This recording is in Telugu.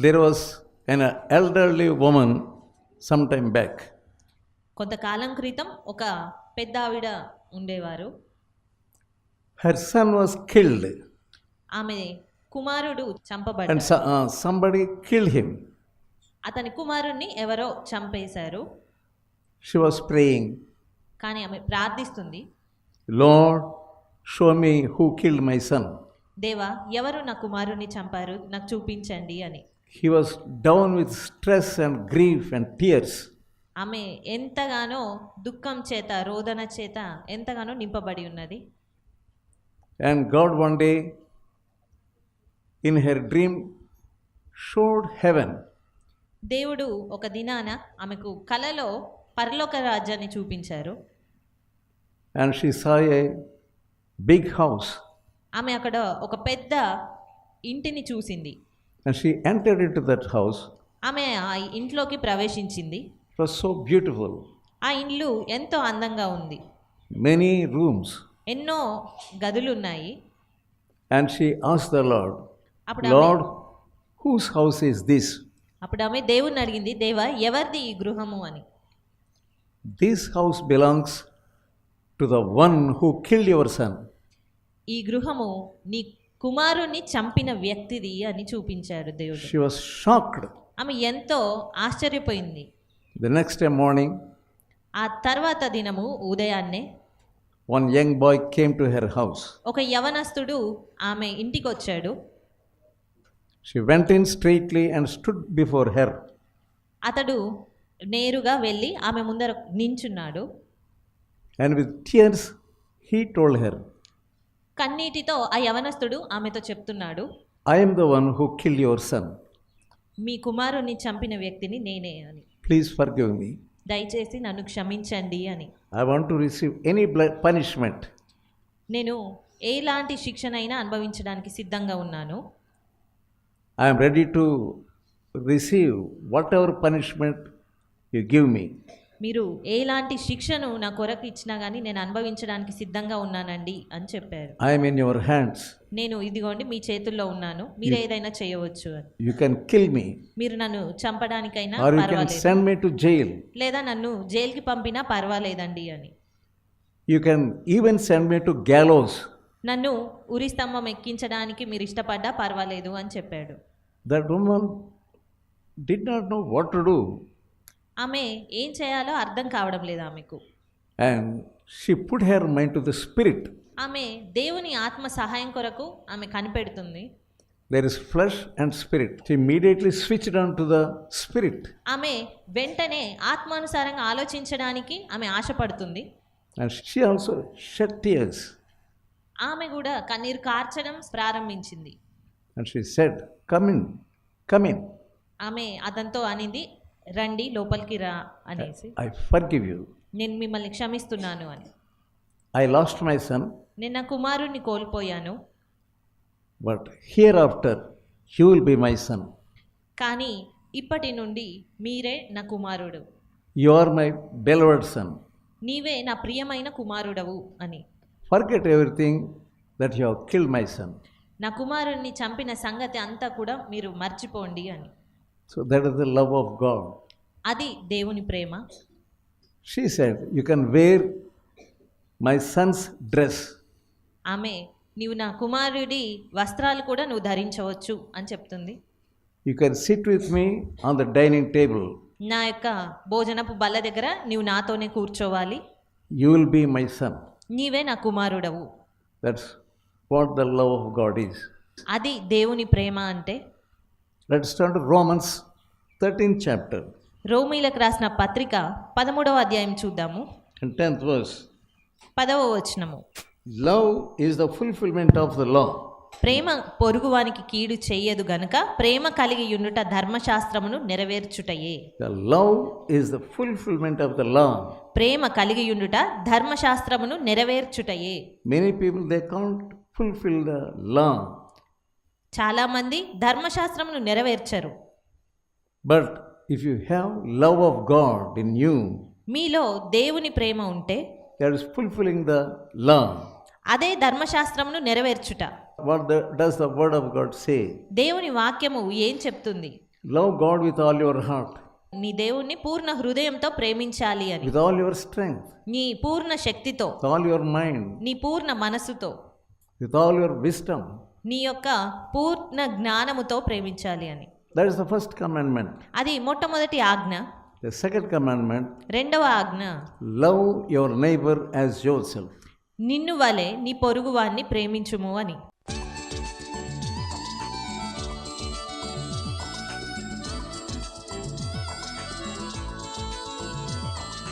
There was an elderly woman some time back. కొంతకాలం క్రితం ఒక పెద్ద ఆవిడ ఉండేవారు. Her son was killed ఆమె కుమారుడు and చంపబడ్డాడు. somebody killed him. అతని కుమారుణ్ణి ఎవరో చంపేశారు. She was praying, కానీ ఆమె ప్రార్థిస్తుంది, Lord, show me who killed my son. దేవా ఎవరు నా కుమారుణ్ణి చంపారు నాకు చూపించండి అని. He was down with stress and grief and tears. ఆమె ఎంతగానో దుఃఖం చేత రోదన చేత ఎంతగానో నింపబడి ఉన్నది. And God one day in her dream showed heaven. దేవుడు ఒక దినాన ఆమెకు కలలో పరలోక రాజ్యాన్ని చూపించారు. And she saw a big house. ఆమె అక్కడ ఒక పెద్ద ఇంటిని చూసింది. And she entered into that house. ఆమె ఆ ఇంట్లోకి ప్రవేశించింది. It was so beautiful. ఆ ఇల్లు ఎంతో అందంగా ఉంది. Many rooms. ఎన్నో గదులు ఉన్నాయి. And she asked the Lord, అప్పుడు Lord, whose house is this? అప్పుడు ఆమె దేవుణ్ణి అడిగింది, దేవా ఎవరిది ఈ గృహము అని. This house belongs to the one who killed your son. ఈ గృహము నీ కుమారుణ్ణి చంపిన వ్యక్తిది అని చూపించారు దేవుడు. She was shocked. ఆమె ఎంతో ఆశ్చర్యపోయింది. The next day morning, ఆ తర్వాత దినము ఉదయాన్నే one young boy came to her house. ఒక యవనస్తుడు ఆమె ఇంటికి వచ్చాడు. She went in straightly and stood before her. అతడు నేరుగా వెళ్ళి ఆమె ముందర నించున్నాడు. And with tears, he told her, కన్నీటితో ఆ యవనస్తుడు ఆమెతో చెప్తున్నాడు, I am the one who killed your son. మీ కుమారుణ్ణి చంపిన వ్యక్తిని నేనే అని. Please forgive me. దయచేసి నన్ను క్షమించండి అని. I want to receive any punishment. నేను ఎలాంటి శిక్షనైనా అనుభవించడానికి సిద్ధంగా ఉన్నాను. I am ready to receive whatever punishment you give me. మీరు ఎలాంటి శిక్షను నా కొరకు ఇచ్చినా కానీ నేను అనుభవించడానికి సిద్ధంగా ఉన్నానండి అని చెప్పారు. I am in your hands. నేను ఇదిగోండి మీ చేతుల్లో ఉన్నాను, మీరు ఏదైనా చేయవచ్చు అని. You can kill me. మీరు నన్ను చంపడానికైనా Or you can పర్వాలేదు, send me to jail. లేదా నన్ను జైలుకి పంపినా పర్వాలేదండి అని. You can even send me to gallows. నన్ను ఉరి స్తంభం ఎక్కించడానికి మీరు ఇష్టపడ్డా పర్వాలేదు అని చెప్పాడు. That woman did not know what to do. ఆమె ఏం చేయాలో అర్థం కావడం లేదు ఆమెకు. And she put her mind to the spirit. ఆమె దేవుని ఆత్మ సహాయం కొరకు ఆమె కనిపెడుతుంది. There is flesh and spirit. She immediately switched on to the spirit. ఆమె వెంటనే ఆత్మానుసారంగా ఆలోచించడానికి ఆమె ఆశపడుతుంది. And she also shed tears. ఆమె కూడా కన్నీరు కార్చడం ప్రారంభించింది. And she said, come in, come in. ఆమె అతనితో అనింది, రండి లోపలికి రా అనేసి, I forgive you. నేను మిమ్మల్ని క్షమిస్తున్నాను అని. I lost my son, నేను నా కుమారుణ్ణి కోల్పోయాను, but hereafter he will be my son. కానీ ఇప్పటి నుండి మీరే నా కుమారుడు, You are my beloved son. నీవే నా ప్రియమైన కుమారుడవు అని. Forget everything that you have killed my son. నా కుమారుణ్ణి చంపిన సంగతి అంతా కూడా మీరు మర్చిపోండి అని. So that is the love of God. అది దేవుని ప్రేమ. She said, you can wear my son's dress. ఆమె నీవు నా కుమారుడి వస్త్రాలు కూడా నువ్వు ధరించవచ్చు అని చెప్తుంది. You can sit with me on the dining table. నా యొక్క భోజనపు బల్ల దగ్గర నీవు నాతోనే కూర్చోవాలి. You will be my son. నీవే నా కుమారుడవు. That's what the love of God is. అది దేవుని ప్రేమ అంటే. Let's turn to Romans 13th chapter. రోమీలకు రాసిన పత్రిక 13వ అధ్యాయం చూద్దాము. And 10th verse. 10వ వచనము. Love is the fulfillment of the law. ప్రేమ పొరుగువానికి కీడు చెయ్యదు గనుక ప్రేమ కలిగి యుండుట ధర్మశాస్త్రమును నెరవేర్చుటయే. The love is the fulfillment of the law. ప్రేమ కలిగి యుండుట ధర్మశాస్త్రమును నెరవేర్చుటయే. Many people, they can't fulfill the law. చాలా మంది ధర్మశాస్త్రమును నెరవేర్చరు. But if you have love of God in you, మీలో దేవుని ప్రేమ ఉంటే that is fulfilling the law. అదే ధర్మశాస్త్రమును నెరవేర్చుట. What does the word of God say? దేవుని వాక్యము ఏం చెప్తుంది? Love God with all your heart, నీ దేవుణ్ణి పూర్ణ హృదయంతో ప్రేమించాలి అని, with all your strength, నీ పూర్ణ శక్తితో, with all your mind, నీ పూర్ణ మనసుతో, with all your wisdom. నీ యొక్క పూర్ణ జ్ఞానముతో ప్రేమించాలి అని. That is the first commandment. అది మొట్టమొదటి ఆజ్ఞ. The second commandment, రెండవ ఆజ్ఞ, love your neighbor as yourself. నిన్ను వలె నీ పొరుగువాన్ని ప్రేమించుము అని.